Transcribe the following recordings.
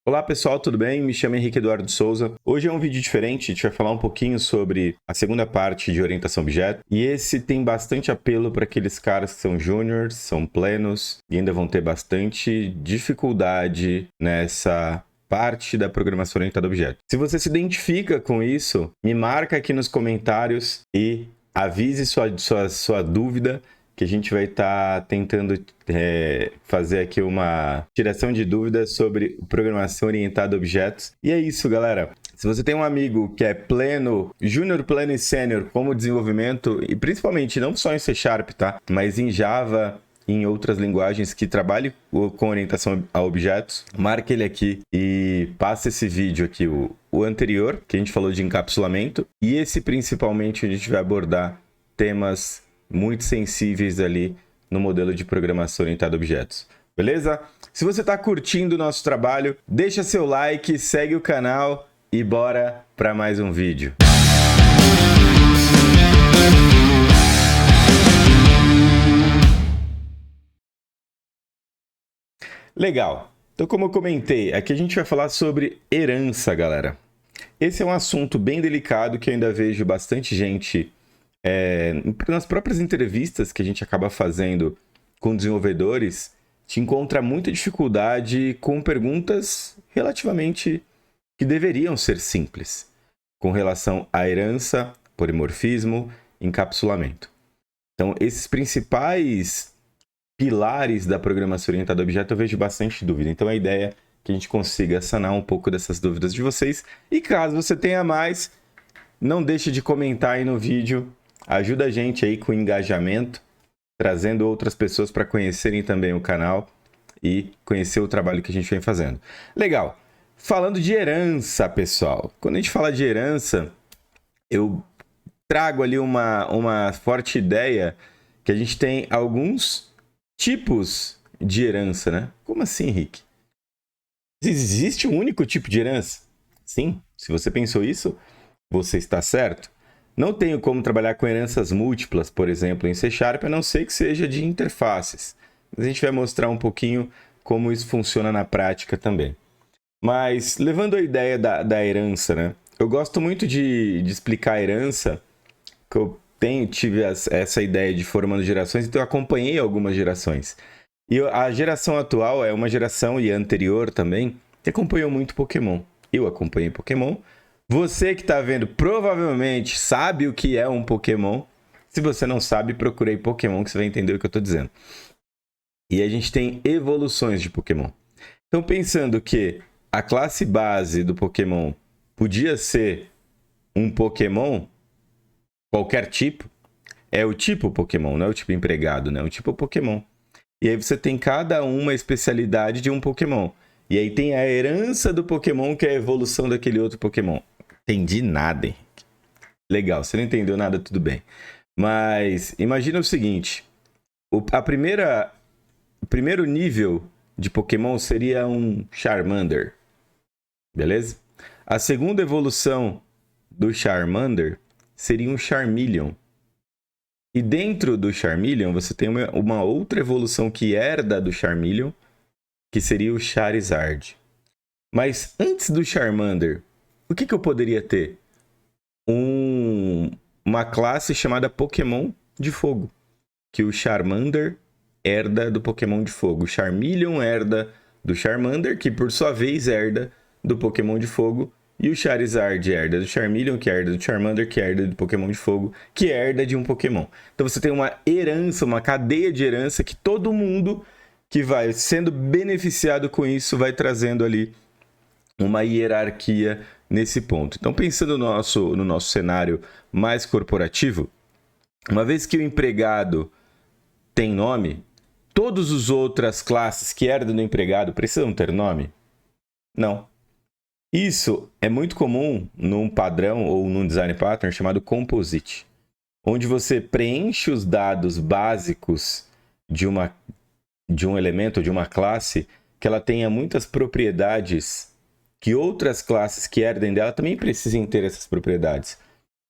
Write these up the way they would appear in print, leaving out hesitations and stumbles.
Olá pessoal, tudo bem? Me chamo Henrique Eduardo Souza. Hoje é um vídeo diferente, a gente vai falar um pouquinho sobre a segunda parte de orientação a objeto. E esse tem bastante apelo para aqueles caras que são júniors, são plenos e ainda vão ter bastante dificuldade nessa parte da programação orientada a objeto. Se você se identifica com isso, me marca aqui nos comentários e avise sua dúvida, que a gente vai estar tentando fazer aqui uma tiração de dúvidas sobre programação orientada a objetos. E é isso, galera. Se você tem um amigo que é pleno, júnior, pleno e sênior como desenvolvimento, e principalmente não só em C#, tá? Mas em Java, em outras linguagens que trabalhem com orientação a objetos, marque ele aqui e passe esse vídeo aqui, o anterior, que a gente falou de encapsulamento, e esse principalmente a gente vai abordar temas muito sensíveis ali no modelo de programação orientada a objetos. Beleza? Se você está curtindo o nosso trabalho, deixa seu like, segue o canal e bora para mais um vídeo. Legal. Então, como eu comentei, aqui a gente vai falar sobre herança, galera. Esse é um assunto bem delicado que eu ainda vejo bastante gente nas próprias entrevistas que a gente acaba fazendo com desenvolvedores, te encontra muita dificuldade com perguntas relativamente que deveriam ser simples, com relação à herança, polimorfismo, encapsulamento. Então, esses principais pilares da programação orientada a objeto eu vejo bastante dúvida. Então, a ideia é que a gente consiga sanar um pouco dessas dúvidas de vocês. E caso você tenha mais, não deixe de comentar aí no vídeo. Ajuda a gente aí com engajamento, trazendo outras pessoas para conhecerem também o canal e conhecer o trabalho que a gente vem fazendo. Legal. Falando de herança, pessoal. Quando a gente fala de herança, eu trago ali uma forte ideia que a gente tem alguns tipos de herança, né? Como assim, Henrique? Existe um único tipo de herança? Sim, se você pensou isso, você está certo. Não tenho como trabalhar com heranças múltiplas, por exemplo, em C#, a não ser que seja de interfaces. Mas a gente vai mostrar um pouquinho como isso funciona na prática também. Mas, levando a ideia da herança, né? Eu gosto muito de explicar a herança, que eu tive essa ideia de formando gerações, então eu acompanhei algumas gerações. E a geração atual é uma geração, e a anterior também, que acompanhou muito Pokémon. Eu acompanhei Pokémon. Você que está vendo provavelmente sabe o que é um Pokémon. Se você não sabe, procure aí Pokémon que você vai entender o que eu estou dizendo. E a gente tem evoluções de Pokémon. Então, pensando que a classe base do Pokémon podia ser um Pokémon, qualquer tipo, é o tipo Pokémon, não é o tipo empregado, né? É o tipo Pokémon. E aí você tem cada uma especialidade de um Pokémon. E aí tem a herança do Pokémon, que é a evolução daquele outro Pokémon. Entendi nada, Henrique. Legal, você não entendeu nada, tudo bem. Mas imagina o seguinte, o primeiro nível de Pokémon seria um Charmander, beleza? A segunda evolução do Charmander seria um Charmeleon. E dentro do Charmeleon você tem uma outra evolução que herda do Charmeleon, que seria o Charizard. Mas antes do Charmander, o que eu poderia ter? Uma classe chamada Pokémon de Fogo, que o Charmander herda do Pokémon de Fogo. O Charmeleon herda do Charmander, que por sua vez herda do Pokémon de Fogo. E o Charizard herda do Charmeleon, que herda do Charmander, que herda do Pokémon de Fogo, que herda de um Pokémon. Então você tem uma herança, uma cadeia de herança que todo mundo que vai sendo beneficiado com isso vai trazendo ali uma hierarquia nesse ponto. Então, pensando no nosso cenário mais corporativo, uma vez que o empregado tem nome, todas as outras classes que herdam do empregado precisam ter nome? Não. Isso é muito comum num padrão ou num design pattern chamado composite, onde você preenche os dados básicos de um elemento, de uma classe, que ela tenha muitas propriedades que outras classes que herdem dela também precisem ter essas propriedades.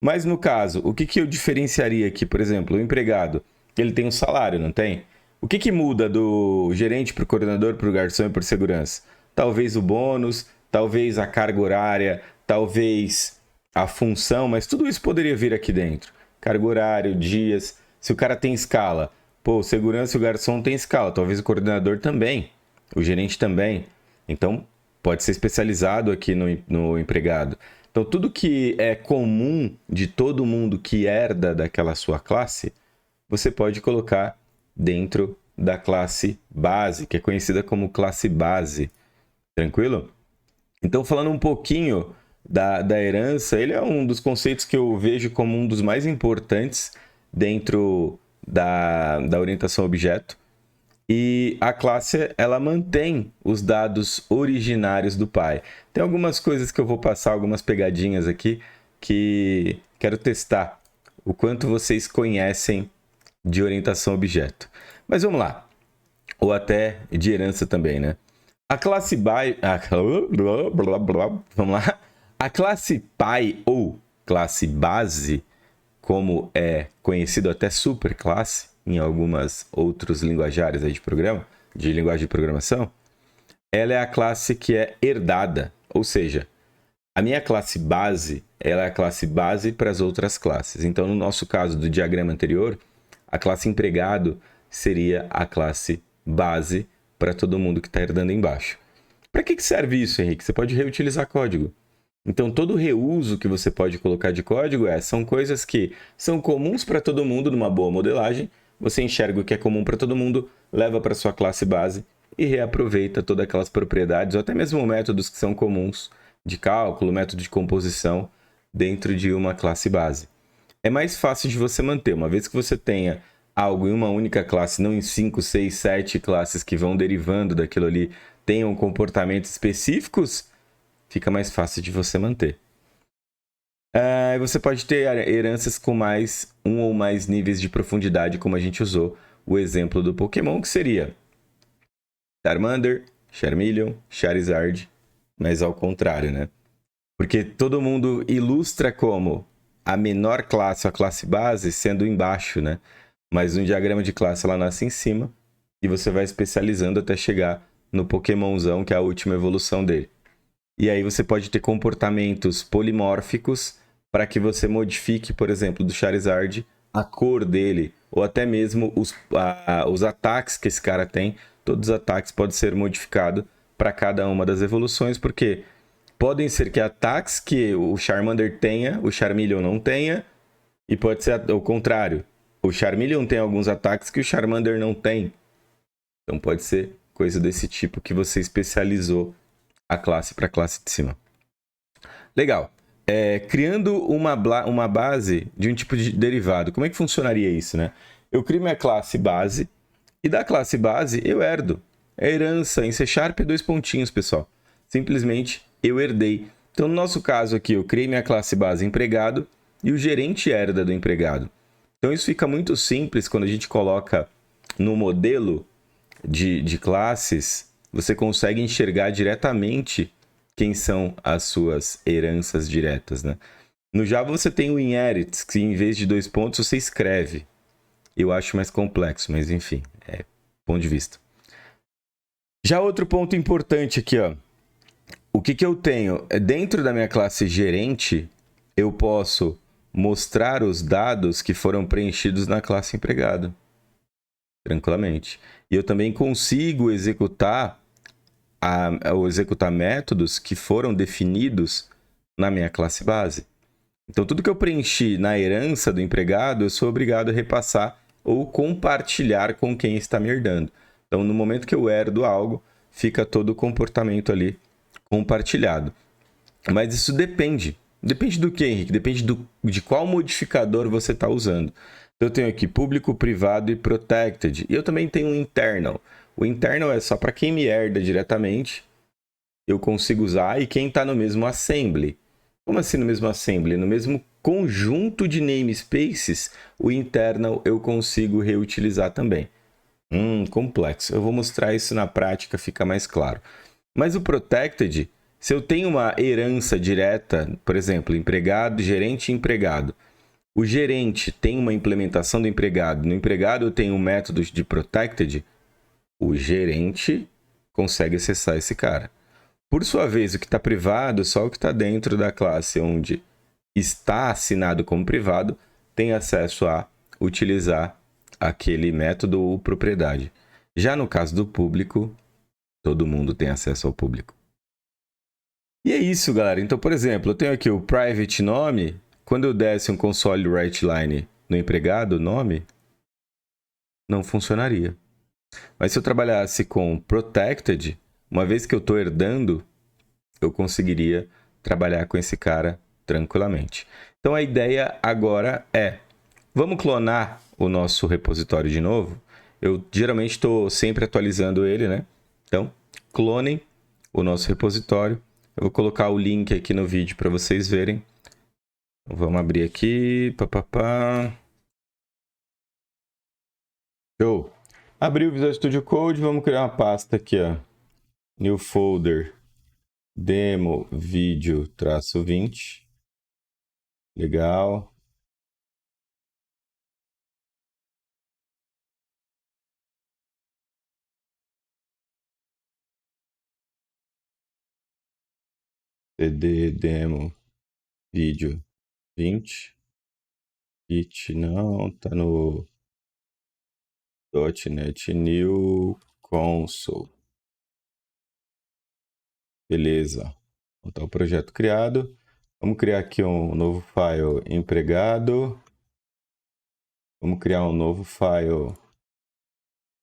Mas no caso, o que eu diferenciaria aqui? Por exemplo, o empregado, ele tem um salário, não tem? O que muda do gerente para o coordenador, para o garçom e para o segurança? talvez o bônus, talvez a carga horária, talvez a função, mas tudo isso poderia vir aqui dentro. Carga horária, dias, se o cara tem escala, pô, o segurança e o garçom tem escala, talvez o coordenador também, o gerente também. Então, pode ser especializado aqui no empregado. Então, tudo que é comum de todo mundo que herda daquela sua classe, você pode colocar dentro da classe base, que é conhecida como classe base. Tranquilo? Então, falando um pouquinho da herança, ele é um dos conceitos que eu vejo como um dos mais importantes dentro da orientação a objeto. E a classe, ela mantém os dados originários do pai. Tem algumas coisas que eu vou passar, algumas pegadinhas aqui, que quero testar o quanto vocês conhecem de orientação a objeto. Mas vamos lá. Ou até de herança também, né? A classe vamos lá. A classe pai ou classe base, como é conhecido até superclasse, em algumas outros linguajares aí de linguagem de programação, ela é a classe que é herdada, ou seja, a minha classe base, ela é a classe base para as outras classes. Então, no nosso caso do diagrama anterior, a classe empregado seria a classe base para todo mundo que está herdando embaixo. Para que serve isso, Henrique? Você pode reutilizar código. Então, todo reuso que você pode colocar de código são coisas que são comuns para todo mundo numa boa modelagem. Você enxerga o que é comum para todo mundo, leva para sua classe base e reaproveita todas aquelas propriedades, ou até mesmo métodos que são comuns de cálculo, método de composição, dentro de uma classe base. É mais fácil de você manter, uma vez que você tenha algo em uma única classe, não em 5, 6, 7 classes que vão derivando daquilo ali, tenham comportamentos específicos, fica mais fácil de você manter. Você pode ter heranças com mais um ou mais níveis de profundidade, como a gente usou o exemplo do Pokémon, que seria Charmander, Charmeleon, Charizard, mas ao contrário, né? Porque todo mundo ilustra como a menor classe, a classe base, sendo embaixo, né? Mas no diagrama de classe ela nasce em cima e você vai especializando até chegar no Pokémonzão, que é a última evolução dele. E aí você pode ter comportamentos polimórficos para que você modifique, por exemplo, do Charizard, a cor dele, ou até mesmo os ataques que esse cara tem. Todos os ataques podem ser modificados para cada uma das evoluções, porque podem ser que ataques que o Charmander tenha, o Charmeleon não tenha, e pode ser o contrário. O Charmeleon tem alguns ataques que o Charmander não tem. Então pode ser coisa desse tipo que você especializou a classe para a classe de cima. Legal. Criando uma base de um tipo de derivado. Como é que funcionaria isso, né? Eu crio minha classe base e da classe base eu herdo. É herança em C# 2 pontinhos, pessoal. Simplesmente eu herdei. Então, no nosso caso aqui, eu criei minha classe base empregado e o gerente herda do empregado. Então, isso fica muito simples quando a gente coloca no modelo de classes, você consegue enxergar diretamente quem são as suas heranças diretas, né? No Java você tem o inherit, que em vez de 2 pontos você escreve. Eu acho mais complexo, mas enfim, é ponto de vista. Já outro ponto importante aqui, ó. O que eu tenho? Dentro da minha classe gerente, eu posso mostrar os dados que foram preenchidos na classe empregado. Tranquilamente. E eu também consigo executar métodos que foram definidos na minha classe base. Então, tudo que eu preenchi na herança do empregado, eu sou obrigado a repassar ou compartilhar com quem está me herdando. Então, no momento que eu herdo algo, fica todo o comportamento ali compartilhado. Mas isso depende. Depende do que, Henrique? Depende de qual modificador você está usando. Eu tenho aqui público, privado e protected. E eu também tenho um internal. O internal é só para quem me herda diretamente. Eu consigo usar. E quem está no mesmo assembly. Como assim no mesmo assembly? No mesmo conjunto de namespaces, o internal eu consigo reutilizar também. Complexo. Eu vou mostrar isso na prática, fica mais claro. Mas o protected, se eu tenho uma herança direta, por exemplo, empregado, gerente e empregado. O gerente tem uma implementação do empregado. No empregado eu tenho um método de protected. O gerente consegue acessar esse cara. Por sua vez, o que está privado, só o que está dentro da classe onde está assinado como privado, tem acesso a utilizar aquele método ou propriedade. Já no caso do público, todo mundo tem acesso ao público. E é isso, galera. Então, por exemplo, eu tenho aqui o private nome. Quando eu desse um console writeline no empregado, nome, não funcionaria. Mas se eu trabalhasse com protected, uma vez que eu estou herdando, eu conseguiria trabalhar com esse cara tranquilamente. Então a ideia agora é, vamos clonar o nosso repositório de novo? Eu geralmente estou sempre atualizando ele, né? Então, clonem o nosso repositório. Eu vou colocar o link aqui no vídeo para vocês verem. Vamos abrir aqui. Papapá. Show. Abriu o Visual Studio Code, vamos criar uma pasta aqui, ó. New folder, demo, vídeo, traço 20. Legal. CD, demo, vídeo 20. Git não, tá no .NET New Console. Beleza. Então tá o projeto criado. Vamos criar aqui um novo file empregado. Vamos criar um novo file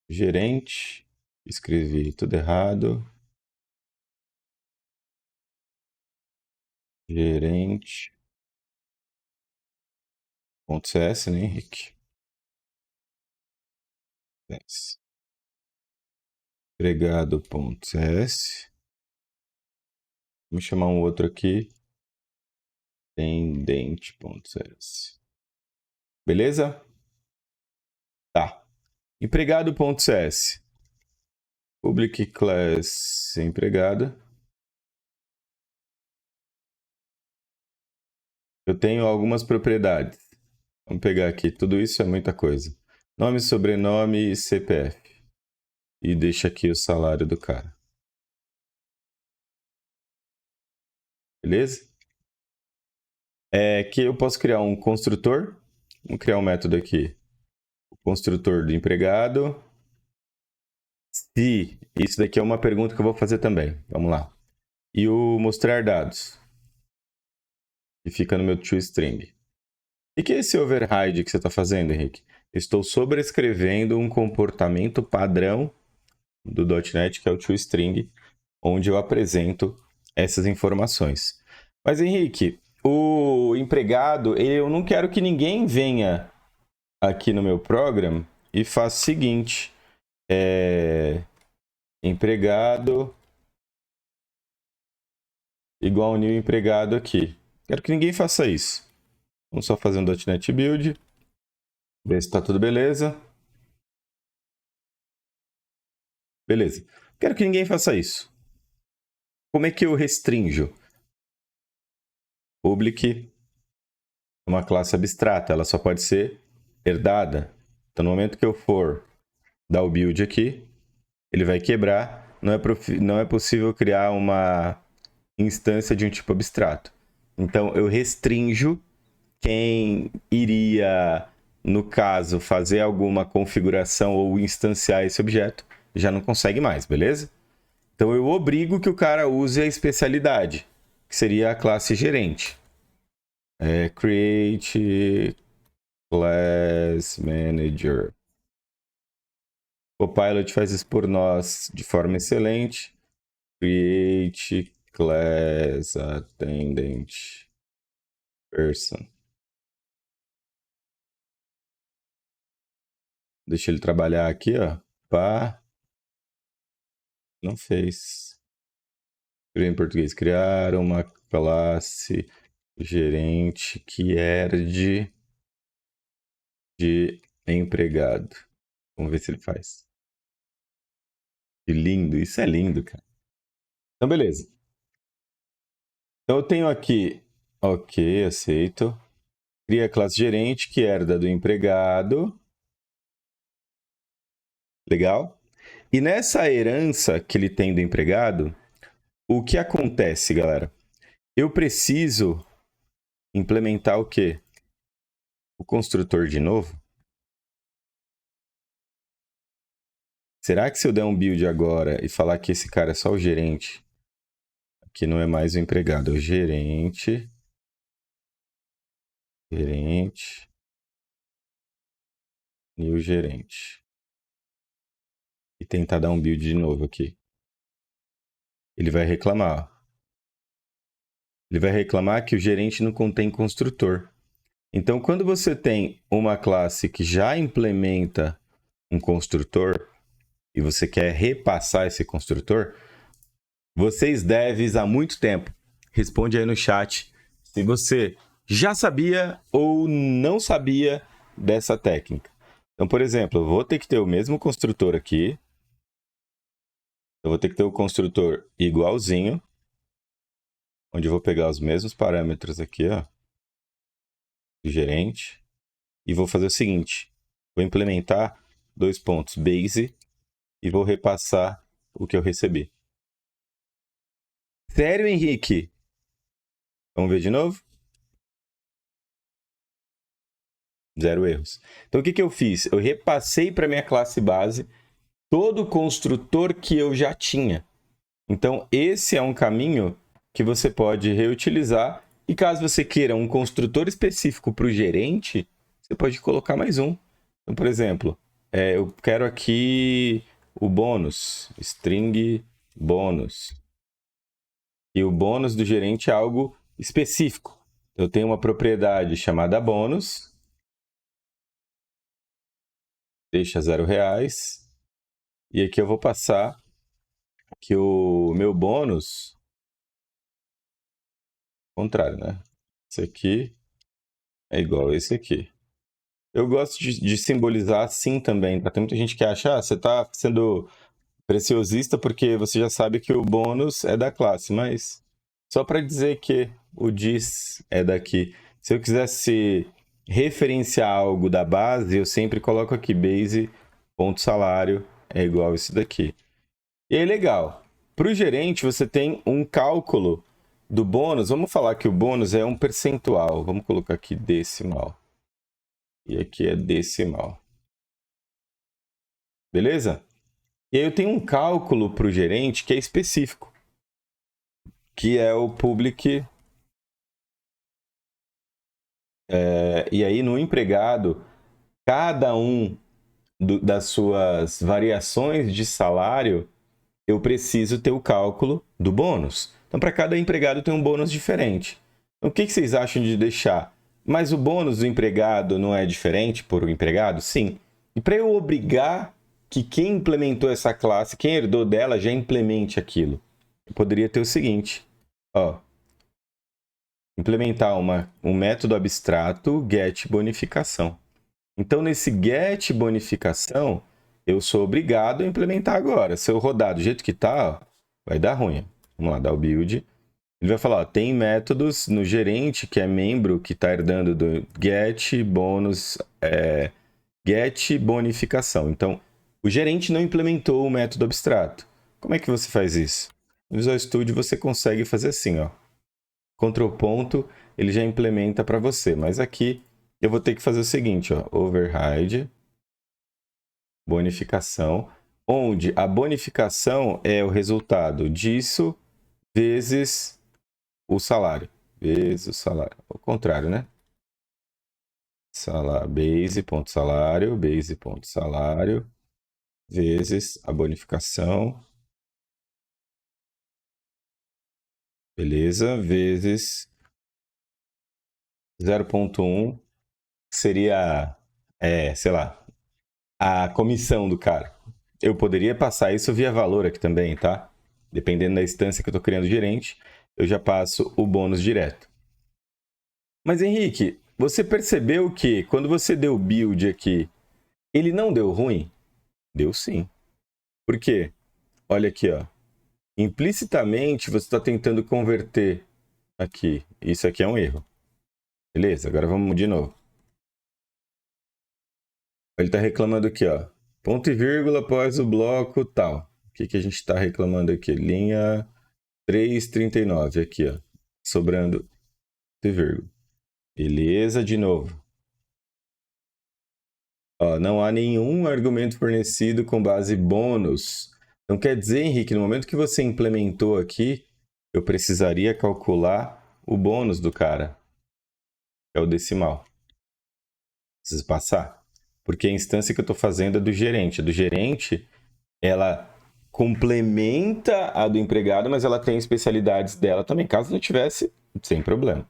gerente. Escrevi tudo errado. Gerente.cs, né, Henrique? Yes. Empregado.cs. Vamos chamar um outro aqui. Tendente.cs. Beleza? Tá. Empregado.cs. Public class empregado. Eu tenho algumas propriedades. Vamos pegar aqui. Tudo isso é muita coisa. Nome, sobrenome e CPF. E deixa aqui o salário do cara. Beleza? Aqui eu posso criar um construtor. Vamos criar um método aqui. O construtor do empregado. Se isso daqui é uma pergunta que eu vou fazer também. Vamos lá. E o mostrar dados. Que fica no meu toString. O que é esse override que você está fazendo, Henrique? Estou sobrescrevendo um comportamento padrão do .NET, que é o toString, onde eu apresento essas informações. Mas, Henrique, o empregado, eu não quero que ninguém venha aqui no meu program e faça o seguinte. Empregado igual ao new empregado aqui. Quero que ninguém faça isso. Vamos só fazer um .NET Build. Ver se está tudo beleza. Beleza. Quero que ninguém faça isso. Como é que eu restringo? Public é uma classe abstrata. Ela só pode ser herdada. Então, no momento que eu for dar o build aqui, ele vai quebrar. Não é possível criar uma instância de um tipo abstrato. Então, eu restringo quem iria, no caso, fazer alguma configuração ou instanciar esse objeto, já não consegue mais, beleza? Então, eu obrigo que o cara use a especialidade, que seria a classe gerente. Create Class Manager. O Copilot faz isso por nós de forma excelente. Create Class Attendant Person. Deixa ele trabalhar aqui, ó. Pá. Não fez. Em português, criar uma classe gerente que herde de empregado. Vamos ver se ele faz. Que lindo, isso é lindo, cara. Então, beleza. Então, eu tenho aqui, ok, aceito. Cria a classe gerente que herda do empregado. Legal? E nessa herança que ele tem do empregado, O que acontece, galera? Eu preciso implementar o quê? O construtor de novo? Será que se eu der um build agora e falar que esse cara é só o gerente, que não é mais o empregado, é o gerente, e o gerente, e tentar dar um build de novo aqui, ele vai reclamar. Ele vai reclamar que o gerente não contém construtor. Então, quando você tem uma classe que já implementa um construtor e você quer repassar esse construtor, vocês devem há muito tempo. Responde aí no chat se você já sabia ou não sabia dessa técnica. Então, por exemplo, eu vou ter que ter o mesmo construtor aqui. Eu vou ter que ter o construtor igualzinho, onde eu vou pegar os mesmos parâmetros aqui, ó, do gerente, e vou fazer o seguinte: vou implementar dois pontos base e vou repassar o que eu recebi. Sério, Henrique? Vamos ver de novo? 0 erros. Então, o que eu fiz? Eu repassei para minha classe base todo o construtor que eu já tinha. Então, esse é um caminho que você pode reutilizar. E caso você queira um construtor específico para o gerente, você pode colocar mais um. Então, por exemplo, eu quero aqui o bônus, string bônus. E o bônus do gerente é algo específico. Eu tenho uma propriedade chamada bônus, deixa R$0. E aqui eu vou passar que o meu bônus, contrário, né? Esse aqui é igual a esse aqui. Eu gosto de simbolizar assim também, tá? Tem muita gente que acha, você tá sendo preciosista porque você já sabe que o bônus é da classe, mas só para dizer que o dis é daqui. Se eu quisesse referenciar algo da base, eu sempre coloco aqui base ponto salário é igual a isso daqui. E aí, legal. Para o gerente, você tem um cálculo do bônus. Vamos falar que o bônus é um percentual. Vamos colocar aqui decimal. E aqui é decimal. Beleza? E aí eu tenho um cálculo para o gerente que é específico, que é o public. E aí no empregado, cada um das suas variações de salário, eu preciso ter o cálculo do bônus. Então, para cada empregado tem um bônus diferente. Então, o que vocês acham de deixar? Mas o bônus do empregado não é diferente por o empregado? Sim. E para eu obrigar que quem implementou essa classe, quem herdou dela, já implemente aquilo, eu poderia ter o seguinte: ó, implementar um método abstrato get bonificação. Então, nesse get bonificação, eu sou obrigado a implementar agora. Se eu rodar do jeito que está, vai dar ruim. Vamos lá, dar o build. Ele vai falar, ó, tem métodos no gerente, que é membro, que está herdando do get bônus, get bonificação. Então, o gerente não implementou o método abstrato. Como é que você faz isso? No Visual Studio você consegue fazer assim, ó. Ctrl ponto, ele já implementa para você. Mas aqui eu vou ter que fazer o seguinte, ó, override, bonificação, onde a bonificação é o resultado disso vezes o salário. Vezes o salário. O contrário, né? Base.salário, base.salário, vezes a bonificação. Beleza? Vezes 0.1, que seria, sei lá, a comissão do cara. Eu poderia passar isso via valor aqui também, tá? Dependendo da instância que eu estou criando gerente, eu já passo o bônus direto. Mas, Henrique, você percebeu que quando você deu build aqui, ele não deu ruim? Deu sim. Por quê? Olha aqui, ó. Implicitamente, você está tentando converter aqui. Isso aqui é um erro. Beleza? Agora vamos de novo. Ele está reclamando aqui, ó. Ponto e vírgula após o bloco tal. O que a gente está reclamando aqui? Linha 3,39 aqui, ó. Sobrando de vírgula. Beleza, de novo. Ó, não há nenhum argumento fornecido com base bônus. Então quer dizer, Henrique, no momento que você implementou aqui, eu precisaria calcular o bônus do cara, que é o decimal. Preciso passar. Porque a instância que eu estou fazendo é do gerente. A do gerente, ela complementa a do empregado, mas ela tem especialidades dela também. Caso não tivesse, sem problema.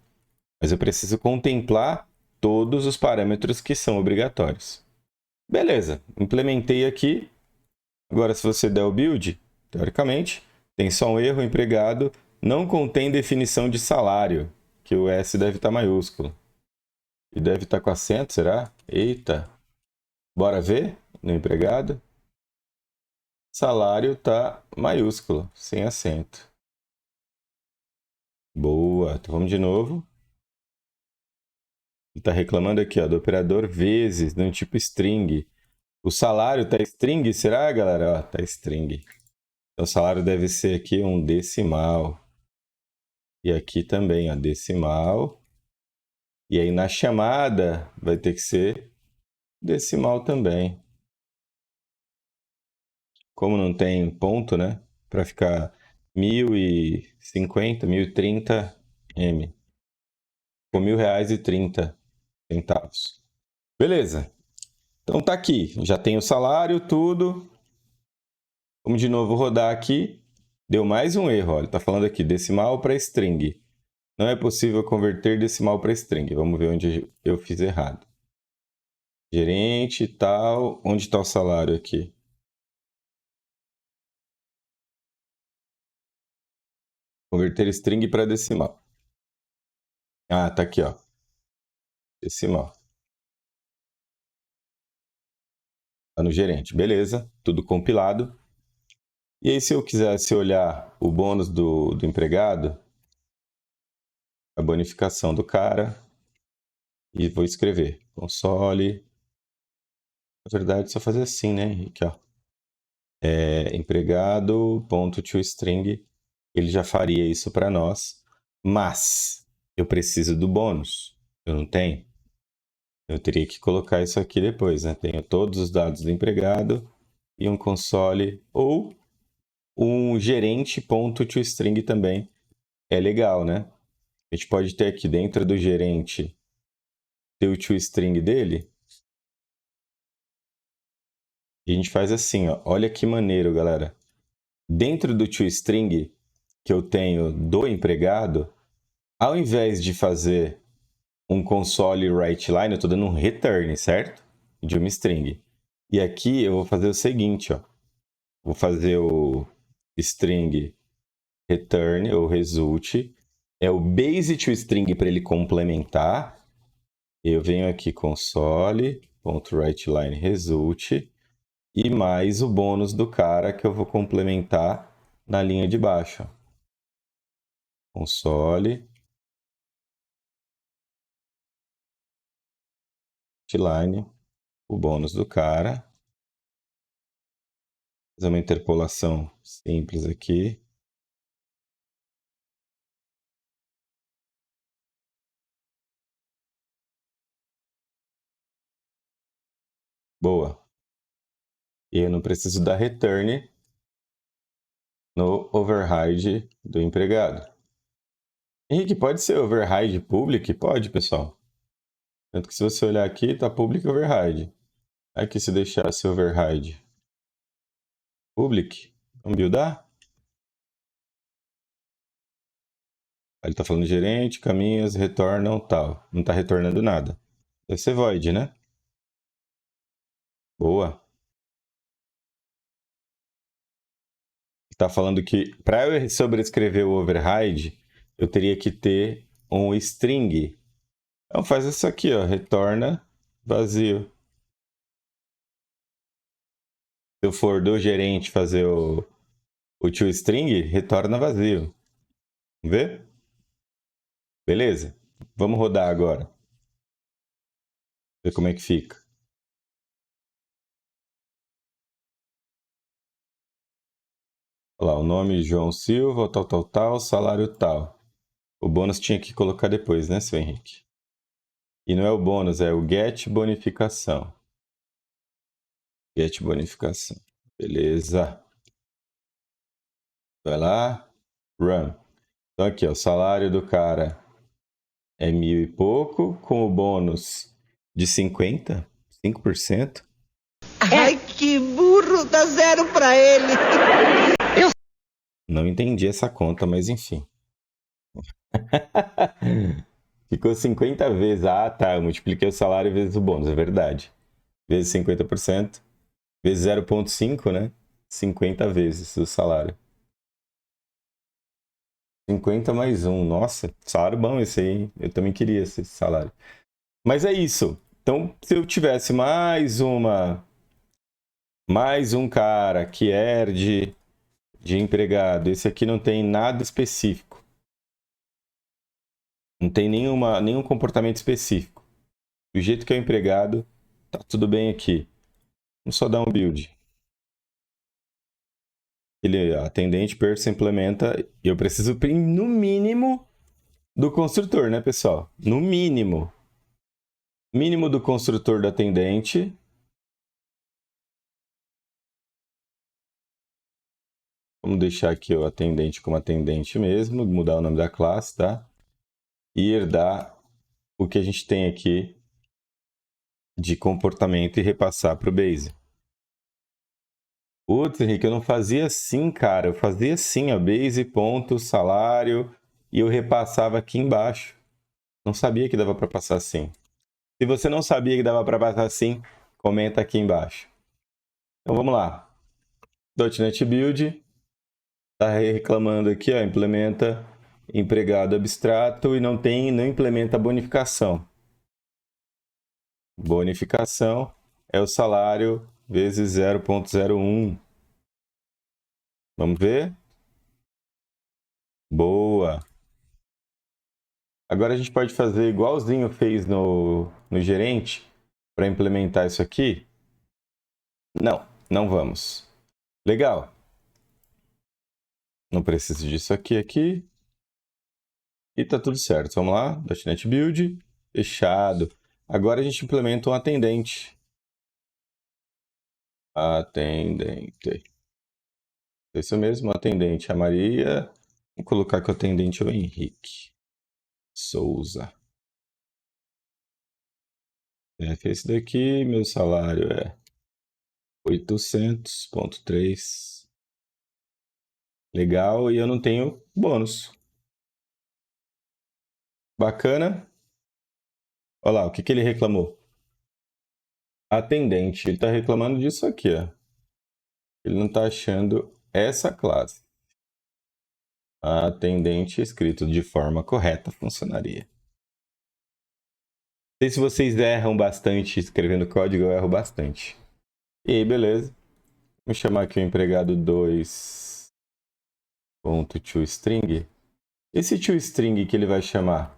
Mas eu preciso contemplar todos os parâmetros que são obrigatórios. Beleza, implementei aqui. Agora, se você der o build, teoricamente, tem só um erro, empregado não contém definição de salário, que o S deve estar maiúsculo. E deve estar com acento, será? Eita. Bora ver no empregado. Salário está maiúsculo, sem acento. Boa. Então vamos de novo. Ele está reclamando aqui, ó, do operador vezes, no tipo string. O salário está string, será, galera? Ó, tá string. Então o salário deve ser aqui um decimal. E aqui também, ó, decimal. E aí na chamada vai ter que ser decimal também. Como não tem ponto, né? Para ficar 1050, 1030 M. Com R$ 1.030. Beleza. Então tá aqui. Já tem o salário, tudo. Vamos de novo rodar aqui. Deu mais um erro. Olha, tá falando aqui decimal para string. Não é possível converter decimal para string. Vamos ver onde eu fiz errado. Gerente e tal. Onde está o salário aqui? Converter string para decimal. Ah, tá aqui, ó. Decimal. Tá no gerente. Beleza. Tudo compilado. E aí, se eu quisesse olhar o bônus do empregado, a bonificação do cara, e vou escrever console. Na verdade, só fazer assim, né, Henrique? Ó. Empregado.toString, ele já faria isso para nós, mas eu preciso do bônus. Eu não tenho. Eu teria que colocar isso aqui depois, né? Tenho todos os dados do empregado e um console ou um gerente.toString também. É legal, né? A gente pode ter aqui dentro do gerente ter o toString dele. E a gente faz assim, ó. Olha que maneiro, galera. Dentro do toString que eu tenho do empregado, ao invés de fazer um console writeLine, eu estou dando um return, certo? De uma string. E aqui eu vou fazer o seguinte, ó. Vou fazer o string return ou result. É o base toString para ele complementar. Eu venho aqui console.writeLine result e mais o bônus do cara que eu vou complementar na linha de baixo. Console line, o bônus do cara. Fazer uma interpolação simples aqui. Boa. E eu não preciso dar return no override do empregado. Henrique, pode ser override public? Pode, pessoal. Tanto que se você olhar aqui, está public override. Aqui se deixasse override public, vamos buildar? Ele está falando gerente, caminhos, retornam tal. Não está retornando nada. Deve ser void, né? Boa. Está falando que para eu sobrescrever o override, eu teria que ter um string. Então faz isso aqui, ó, retorna vazio. Se eu for do gerente fazer o toString, retorna vazio. Vamos ver? Beleza? Vamos rodar agora. Ver como é que fica. Olha Olha lá, o nome João Silva, tal, salário tal. O bônus tinha que colocar depois, né, seu Henrique? E não é o bônus, é o get bonificação. Get bonificação. Beleza. Vai lá. Run. Então aqui, ó, o salário do cara é 1.000 e pouco, com o bônus de 50, 5%. Ai, que burro, dá 0 pra ele. Não entendi essa conta, mas enfim. Ficou 50 vezes. Ah, tá, eu multipliquei o salário vezes o bônus, é verdade. Vezes 50%, vezes 0,5, né? 50 vezes o salário. 50 mais 1. Nossa, salário bom esse aí, hein? Eu também queria esse salário. Mas é isso. Então, se eu tivesse mais um cara que herde de empregado, esse aqui não tem nada específico. Não tem nenhum comportamento específico. Do jeito que é o empregado, tá tudo bem aqui. Vamos só dar um build. Ele, atendente, persa, implementa. E eu preciso, no mínimo, do construtor, né, pessoal? No mínimo. Mínimo do construtor do atendente. Vamos deixar aqui o atendente como atendente mesmo, mudar o nome da classe, tá? E herdar o que a gente tem aqui de comportamento e repassar para o base. Putz, Henrique, eu não fazia assim, cara. Eu fazia assim, ó, base, ponto, salário, e eu repassava aqui embaixo. Não sabia que dava para passar assim. Se você não sabia que dava para passar assim, comenta aqui embaixo. Então vamos lá. .NET Build está reclamando aqui, ó, implementa empregado abstrato e não implementa bonificação. Bonificação é o salário vezes 0,01. Vamos ver? Boa! Agora a gente pode fazer igualzinho fez no gerente para implementar isso aqui? Não, não vamos. Legal. Não preciso disso aqui. E tá tudo certo. Vamos lá, .NET Build, fechado. Agora a gente implementa um atendente. Atendente. Isso mesmo, atendente. A Maria. Vou colocar que o atendente é o Henrique Souza. Esse daqui, meu salário é 800,3. Legal, e eu não tenho bônus. Bacana. Olha lá, o que ele reclamou? Atendente. Ele está reclamando disso aqui, ó. Ele não está achando essa classe. Atendente escrito de forma correta funcionaria. Não sei se vocês erram bastante escrevendo código, eu erro bastante. E aí, beleza. Vou chamar aqui o empregado 2.toString. Esse toString que ele vai chamar,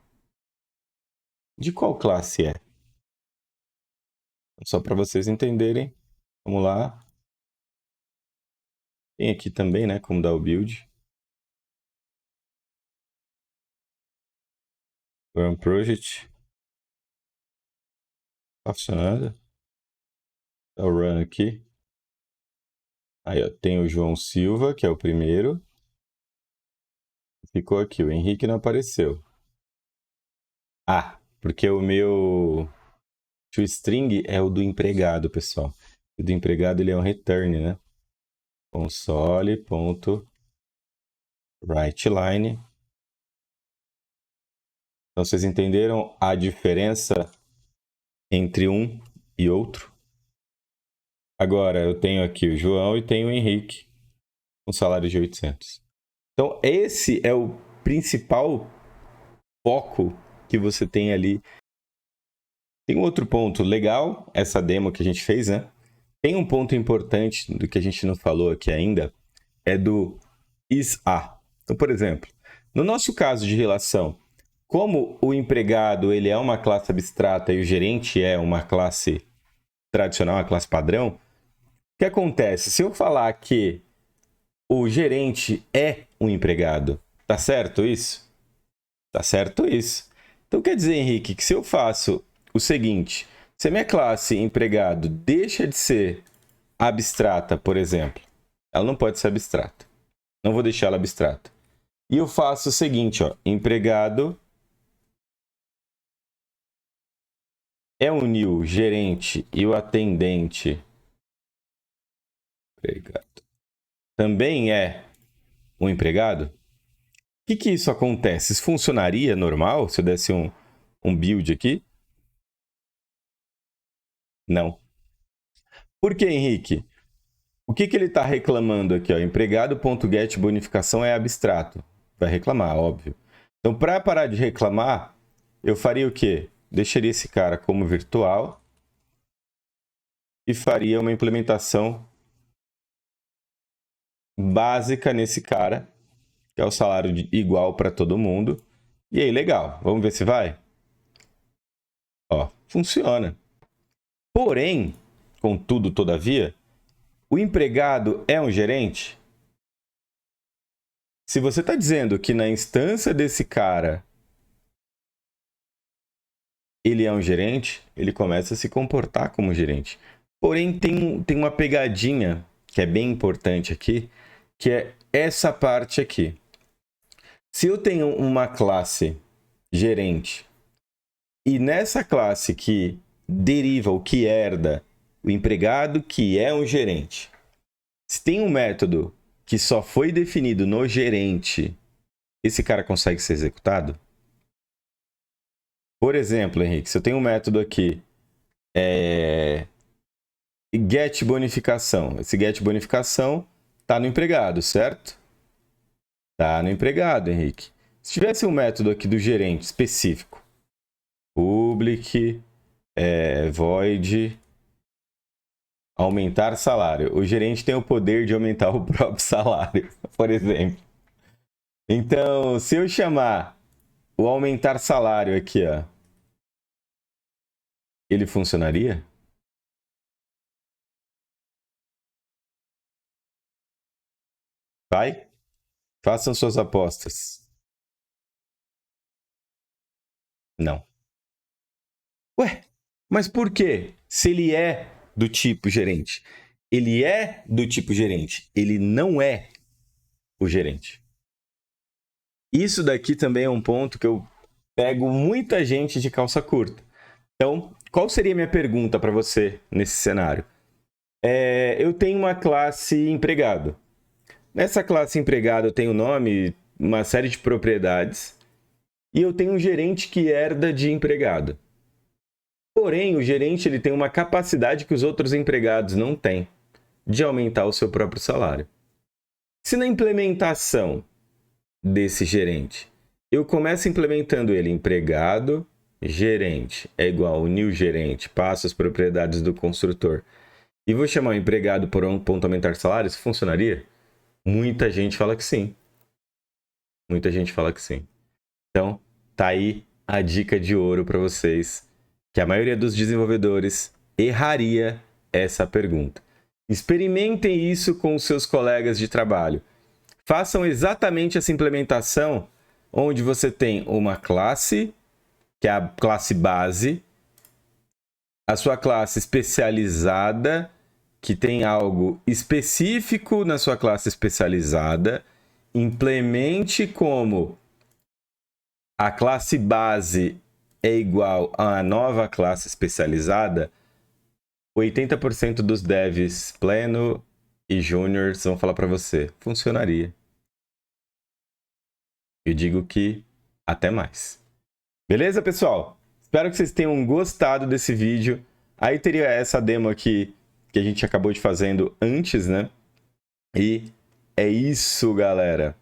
de qual classe é? Só para vocês entenderem. Vamos lá. Tem aqui também, né, como dar o build. Run project. Tá funcionando. Dá o run aqui. Aí, ó, tem o João Silva, que é o primeiro. Ficou aqui, o Henrique não apareceu. Ah, porque o meu toString é o do empregado, pessoal. O do empregado ele é um return, né? Console.writeLine. Então, vocês entenderam a diferença entre um e outro? Agora, eu tenho aqui o João e tenho o Henrique, com salário de 800. Então, esse é o principal foco que você tem ali. Tem um outro ponto legal, essa demo que a gente fez, né? Tem um ponto importante do que a gente não falou aqui ainda, é do is-a. Então, por exemplo, no nosso caso de relação, como o empregado ele é uma classe abstrata e o gerente é uma classe tradicional, uma classe padrão, o que acontece? Se eu falar que o gerente é um empregado. Tá certo isso? Tá certo isso. Então quer dizer, Henrique, que se eu faço o seguinte, se a minha classe empregado deixa de ser abstrata, por exemplo, ela não pode ser abstrata. Não vou deixar ela abstrata. E eu faço o seguinte, ó, empregado é unir o gerente e o atendente. Empregado. Também é um empregado? O que isso acontece? Isso funcionaria normal se eu desse um build aqui? Não. Por que, Henrique? O que ele está reclamando aqui? Ó? Empregado.get bonificação é abstrato. Vai reclamar, óbvio. Então, para parar de reclamar, eu faria o quê? Deixaria esse cara como virtual e faria uma implementação básica nesse cara, que é o salário igual para todo mundo. E aí, legal. Vamos ver se vai? Ó, funciona. Porém, contudo, todavia, o empregado é um gerente? Se você está dizendo que na instância desse cara ele é um gerente, ele começa a se comportar como gerente. Porém, tem uma pegadinha que é bem importante aqui, que é essa parte aqui. Se eu tenho uma classe gerente e nessa classe que deriva ou que herda o empregado que é um gerente, se tem um método que só foi definido no gerente, esse cara consegue ser executado? Por exemplo, Henrique, se eu tenho um método aqui, get bonificação. Esse get bonificação está no empregado, certo? Está no empregado, Henrique. Se tivesse um método aqui do gerente específico, public, void, aumentar salário. O gerente tem o poder de aumentar o próprio salário, por exemplo. Então, se eu chamar o aumentar salário aqui, ó, ele funcionaria? Vai? Façam suas apostas. Não. Ué, mas por quê? Se ele é do tipo gerente. Ele é do tipo gerente. Ele não é o gerente. Isso daqui também é um ponto que eu pego muita gente de calça curta. Então, qual seria a minha pergunta para você nesse cenário? Eu tenho uma classe empregado. Nessa classe empregado eu tenho nome, uma série de propriedades, e eu tenho um gerente que herda de empregado. Porém, o gerente ele tem uma capacidade que os outros empregados não têm, de aumentar o seu próprio salário. Se na implementação desse gerente, eu começo implementando ele empregado, gerente, é igual o new gerente, passo as propriedades do construtor, e vou chamar o empregado por um ponto aumentar salário, isso funcionaria? Muita gente fala que sim. Muita gente fala que sim. Então, tá aí a dica de ouro para vocês, que a maioria dos desenvolvedores erraria essa pergunta. Experimentem isso com os seus colegas de trabalho. Façam exatamente essa implementação onde você tem uma classe, que é a classe base, a sua classe especializada, que tem algo específico na sua classe especializada, implemente como a classe base é igual a nova classe especializada, 80% dos devs pleno e júniors vão falar para você, funcionaria. Eu digo que até mais. Beleza, pessoal? Espero que vocês tenham gostado desse vídeo. Aí teria essa demo aqui que a gente acabou de fazendo antes, né? E é isso, galera.